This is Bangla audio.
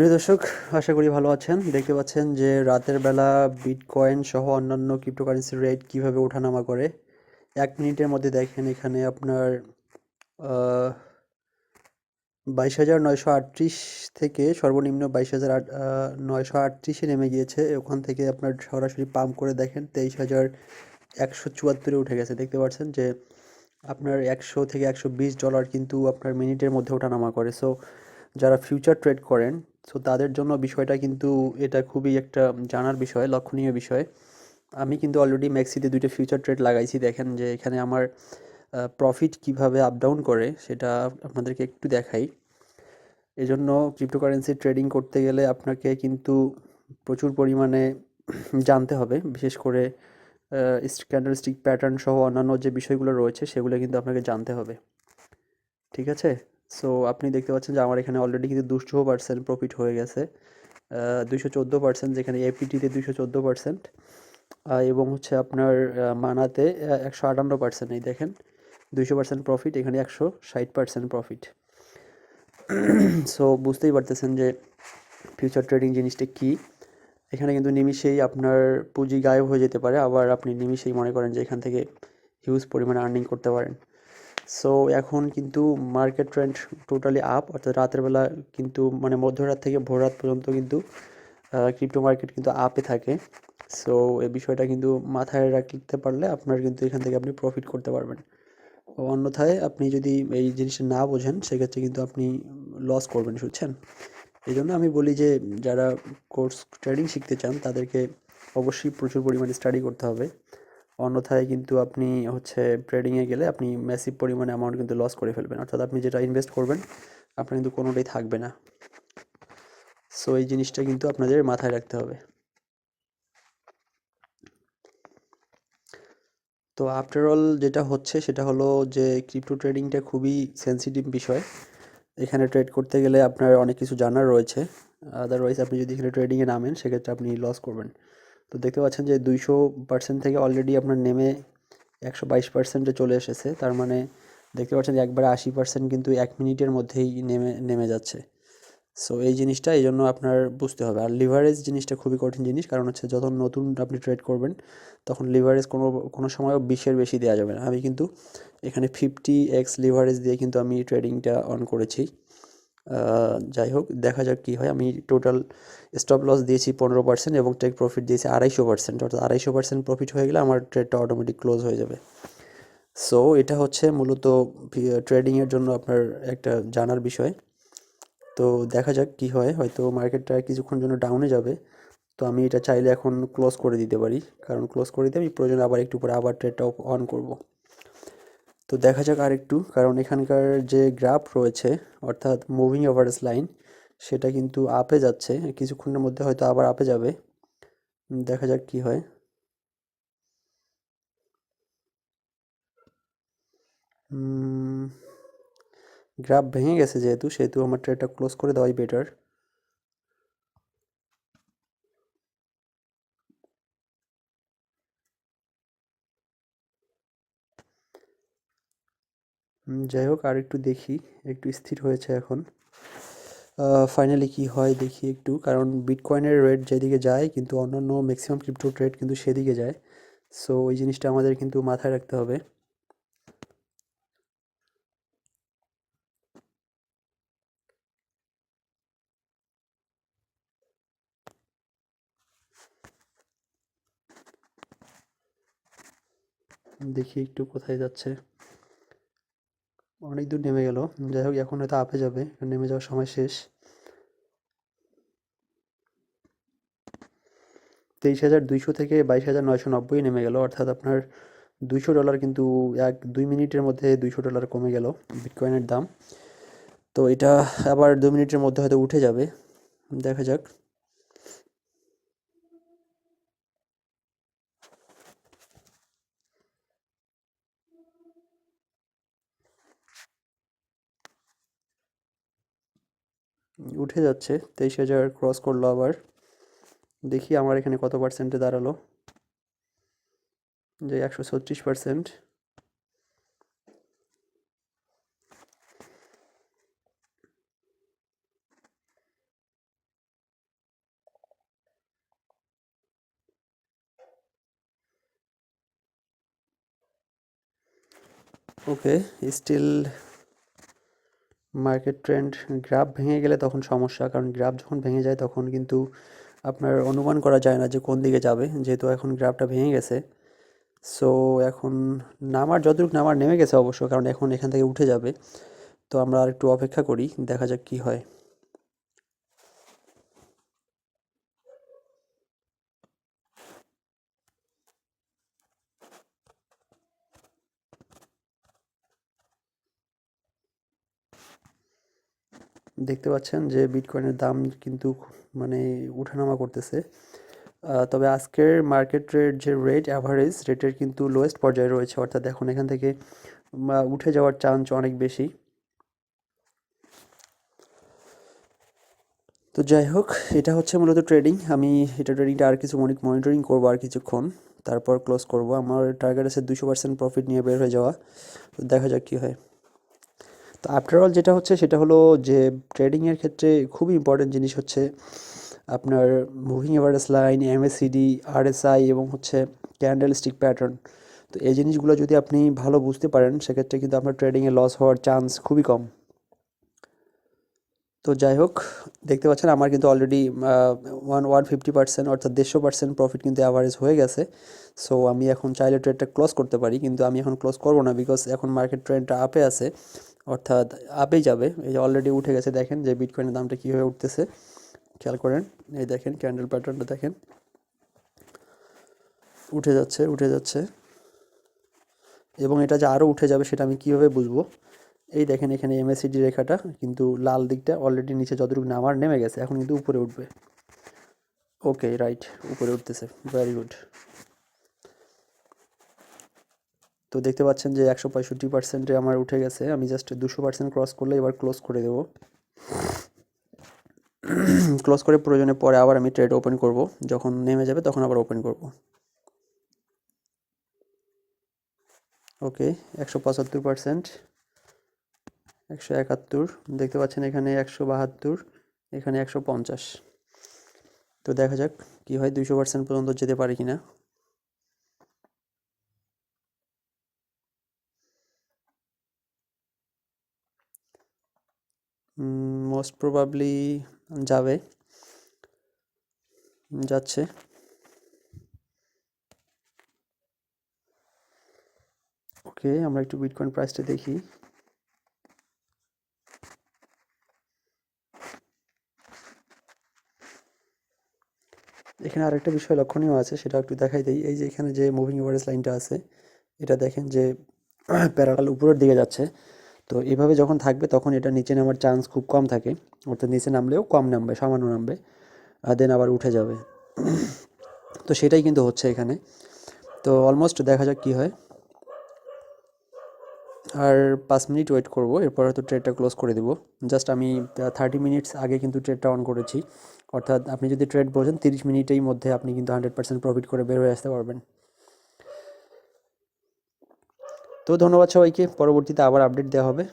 প্রিয় দর্শক, আশা করি ভালো আছেন। দেখতে পাচ্ছেন যে রাতের বেলা বিটকয়েন সহ অন্যান্য ক্রিপ্টোকারেন্সির রেট কীভাবে ওঠানামা করে। 1 মিনিটের মধ্যে দেখেন এখানে আপনার 22,938 থেকে সর্বনিম্ন 22,938-এ নেমে গিয়েছে। ওখান থেকে আপনার সরাসরি পাম্প করে দেখেন 23,174-এ উঠে গেছে। দেখতে পাচ্ছেন যে আপনার 100 থেকে $120 কিন্তু আপনার মিনিটের মধ্যে ওঠানামা করে। সো যারা ফিউচার ট্রেড করেন, সো তাদের জন্য বিষয়টা কিন্তু এটা খুবই একটা জানার বিষয়, লক্ষণীয় বিষয়। আমি কিন্তু অলরেডি মেক্সিতে 2টা ফিউচার ট্রেড লাগাইছি। দেখেন যে এখানে আমার প্রফিট কিভাবে আপ ডাউন করে সেটা আপনাদেরকে একটু দেখাই। এজন্য ক্রিপ্টোকারেন্সি ট্রেডিং করতে গেলে আপনাকে কিন্তু প্রচুর পরিমাণে জানতে হবে। বিশেষ করে ক্যান্ডেলস্টিক প্যাটার্ন সহ অন্যান্য যে বিষয়গুলো রয়েছে সেগুলো কিন্তু আপনাকে জানতে হবে। ঠিক আছে? সো আপনি দেখতে পাচ্ছেন যে আমার এখানে অলরেডি কিন্তু 200% প্রফিট হয়ে গেছে। 214%, যেখানে এপিটিতে 214%, এবং হচ্ছে আপনার মানাতে 158%। এই দেখেন 200% প্রফিট, এখানে 160% প্রফিট। সো বুঝতেই পারতেছেন যে ফিউচার ট্রেডিং জিনিসটা কী। এখানে কিন্তু নিমিষেই আপনার পুঁজি গায়েব হয়ে যেতে পারে, আবার আপনি নিমিষেই মনে করেন যে এখান থেকে হিউজ পরিমাণে আর্নিং করতে পারেন। সো এখন কিন্তু মার্কেট ট্রেন্ড টোটালি আপ, অর্থাৎ রাতের বেলা কিন্তু মানে মধ্যরাত থেকে ভোররাত পর্যন্ত কিন্তু ক্রিপ্টো মার্কেট কিন্তু আপে থাকে। সো এই বিষয়টা কিন্তু মাথায় রাখতে পারলে আপনার কিন্তু এখান থেকে আপনি প্রফিট করতে পারবেন। অন্যথায় আপনি যদি এই জিনিসটা না বোঝেন সেক্ষেত্রে কিন্তু আপনি লস করবেন, বুঝছেন? এই জন্য আমি বলি যে যারা কোর্স ট্রেডিং শিখতে চান তাদেরকে অবশ্যই প্রচুর পরিমাণে স্টাডি করতে হবে। অন্যথায় কিন্তু আপনি হচ্ছে ট্রেডিংয়ে গেলে আপনি ম্যাসিভ পরিমাণে অ্যামাউন্ট কিন্তু লস করে ফেলবেন, অর্থাৎ আপনি যেটা ইনভেস্ট করবেন আপনার কিন্তু কোনোটাই থাকবে না। সো এই জিনিসটা কিন্তু আপনাদের মাথায় রাখতে হবে। তো আফটার অল যেটা হচ্ছে সেটা হলো যে ক্রিপ্টো ট্রেডিংটা খুবই সেন্সিটিভ বিষয়। এখানে ট্রেড করতে গেলে আপনার অনেক কিছু জানার রয়েছে। আদারওয়াইজ আপনি যদি এখানে ট্রেডিংয়ে নামেন সেক্ষেত্রে আপনি লস করবেন। তো দেখতে পাচ্ছেন যে 200% থেকে অলরেডি আপনার নেমে 122%-এ চলে এসেছে। তার মানে দেখতে পাচ্ছেন যে একবারে 80% কিন্তু 1 মিনিটের মধ্যেই নেমে যাচ্ছে। সো এই জিনিসটা এই জন্য আপনার বুঝতে হবে। আর লিভারেজ জিনিসটা খুবই কঠিন জিনিস, কারণ হচ্ছে যখন নতুন আপনি ট্রেড করবেন তখন লিভারেজ কোনো সময়ও 20-এর বেশি দেওয়া যাবে না। আমি কিন্তু এখানে 50x লিভারেজ দিয়ে কিন্তু আমি ট্রেডিংটা অন করেছি। যাই হোক, দেখা যাক কী হয়। আমি টোটাল স্টপ লস দিয়েছি 15% এবং টেক প্রফিট দিয়েছি 250%, অর্থাৎ 250% প্রফিট হয়ে গেলে আমার ট্রেডটা অটোমেটিক ক্লোজ হয়ে যাবে। সো এটা হচ্ছে মূলত ট্রেডিংয়ের জন্য আপনার একটা জানার বিষয়। তো দেখা যাক কী হয়, হয়তো মার্কেটটা কিছুক্ষণ জন্য ডাউনে যাবে। তো আমি এটা চাইলে এখন ক্লোজ করে দিতে পারি, কারণ ক্লোজ করে দিতে আমি প্রয়োজনে আবার একটু পরে আবার ট্রেডটা অন করব। তো দেখা যাক আরেকটু, কারণ এখানকার যে গ্রাফ রয়েছে অর্থাৎ মুভিং অ্যাভারেজ লাইন সেটা কিন্তু আপে যাচ্ছে, কিছুক্ষণের মধ্যে হয়তো আবার আপে যাবে। দেখা যাক কি হয়। গ্রাফ ভেঙে গেছে যেহেতু, সেহেতু আমার ট্রেডটা ক্লোজ করে দেওয়াই বেটার। যাই হোক, আর একটু দেখি, একটু স্থির হয়েছে এখন। ফাইনালি কি হয় দেখি একটু, কারণ বিটকয়েনের রেট যেদিকে যায় কিন্তু অন্যান্য ম্যাক্সিমাম ক্রিপ্টো ট্রেড কিন্তু সেদিকে যায়। সো ওই জিনিসটা আমাদের কিন্তু মাথায় রাখতে হবে। দেখি একটু কোথায় যাচ্ছে। অনেক দূর নেমে গেল। যাই হোক, এখন হয়তো আপে যাবে, নেমে যাওয়ার সময় শেষ। 23,200 থেকে 22,990 নেমে গেল, অর্থাৎ আপনার $200 কিন্তু 1-2 মিনিটের মধ্যে $200 কমে গেল বিটকয়েনের দাম। তো এটা আবার 2 মিনিটের মধ্যে হয়তো উঠে যাবে, দেখা যাক। উঠে যাচ্ছে, 23,000 ক্রস করলো আবার। দেখি আমার এখানে কত পার্সেন্টে দাঁড়ালো, যে 136%। ওকে, স্টিল মার্কেট ট্রেন্ড গ্রাফ ভেঙে গেলে তখন সমস্যা, কারণ গ্রাফ যখন ভেঙে যায় তখন কিন্তু আপনার অনুমান করা যায় না যে কোন দিকে যাবে, যেহেতু এখন গ্রাফটা ভেঙে গেছে। সো এখন নামার যতটুকু নামার নেমে গেছে অবশ্য, কারণ এখন এখান থেকে উঠে যাবে। তো আমরা আর একটু অপেক্ষা করি, দেখা যাক কি হয়। দেখতে পাচ্ছেন যে বিটকয়েনের দাম কিন্তু মানে উঠানামা করতেছে। তবে আজকের মার্কেট রেট যে রেট অ্যাভারেজ রেটের কিন্তু লোয়েস্ট পর্যায়ে রয়েছে, অর্থাৎ এখন এখান থেকে উঠে যাওয়ার চান্স অনেক বেশি। তো যাই হোক, এটা হচ্ছে মূলত ট্রেডিং। আমি এটা ট্রেডিংটা আর কিছু মনিটরিং করবো আর কিছুক্ষণ, তারপর ক্লোজ করব। আমার টার্গেট আছে 200% প্রফিট নিয়ে বের হয়ে যাওয়া। তো দেখা যাক কী হয়। তো আফটারঅল যেটা হচ্ছে সেটা হলো যে ট্রেডিংয়ের ক্ষেত্রে খুবই ইম্পর্টেন্ট জিনিস হচ্ছে আপনার moving average line, MACD, RSI এবং হচ্ছে ক্যান্ডেল স্টিক প্যাটার্ন। তো এই জিনিসগুলো যদি আপনি ভালো বুঝতে পারেন সেক্ষেত্রে কিন্তু আপনার ট্রেডিংয়ে লস হওয়ার চান্স খুবই কম। তো যাই হোক, দেখতে পাচ্ছেন আমার কিন্তু অলরেডি 150% অর্থাৎ 150% প্রফিট কিন্তু অ্যাভারেজ হয়ে গেছে। সো আমি এখন চাইলে ট্রেডটা ক্লোজ করতে পারি, কিন্তু আমি এখন ক্লোজ করবো না, বিকজ এখন মার্কেট ট্রেন্ডটা আপে আছে, অর্থাৎ আপেই যাবে। এই যে অলরেডি উঠে গেছে, দেখেন যে বিটকয়েনের দামটা কীভাবে উঠতেছে, খেয়াল করেন। এই দেখেন ক্যান্ডেল প্যাটার্নটা দেখেন, উঠে যাচ্ছে উঠে যাচ্ছে, এবং এটা যে আরও উঠে যাবে সেটা আমি কীভাবে বুঝবো? এই দেখেন এখানে এমএসিডি রেখাটা কিন্তু লাল দিকটা অলরেডি নিচে যতটুকু নামার নেমে গেছে, এখন কিন্তু উপরে উঠবে। ওকে, রাইট, উপরে উঠতেছে, ভেরি গুড। তো দেখতে পাচ্ছেন যে 165%-এ আমার উঠে গেছে। আমি জাস্ট 200% ক্রস করলে এবার ক্লোজ করে দেবো। ক্লোজ করে প্রয়োজনে পরে আবার আমি ট্রেড ওপেন করব, যখন নেমে যাবে তখন আবার ওপেন করব। ওকে, 175%, 171, দেখতে পাচ্ছেন এখানে 172, এখানে 150। তো দেখা যাক কি হয়, 200% পর্যন্ত যেতে পারি কিনা। মোস্ট প্রবাবলি যাবে, যাচ্ছে। ওকে, আমরা একটু বিটকয়েন প্রাইসটা দেখি। এখানে আরেকটা বিষয় লক্ষণীয় আছে, সেটা একটু দেখাই দেই। এই যে এখানে যে মুভিং এভারেজ লাইনটা আছে, এটা দেখেন যে প্যারালাল উপরের দিকে যাচ্ছে। তো এভাবে যখন থাকবে তখন এটা নিচে নামার চান্স খুব কম থাকে, অর্থাৎ নিচে নামলেও কম নামবে, সামান্য নামবে, দেন আবার উঠে যাবে। তো সেটাই কিন্তু হচ্ছে এখানে। তো অলমোস্ট দেখা যাক কী হয়। আর 5 মিনিট ওয়েট করব, এরপর হয়তো ট্রেডটা ক্লোজ করে দেবো। জাস্ট আমি 30 মিনিটস আগে কিন্তু ট্রেডটা অন করেছি, অর্থাৎ আপনি যদি ট্রেড বোঝেন 30 মিনিটের মধ্যে আপনি কিন্তু 100% প্রফিট করে বের হয়ে আসতে পারবেন। তো ধন্যবাদ সবাইকে, পরবর্তীতে আবার আপডেট দেওয়া হবে।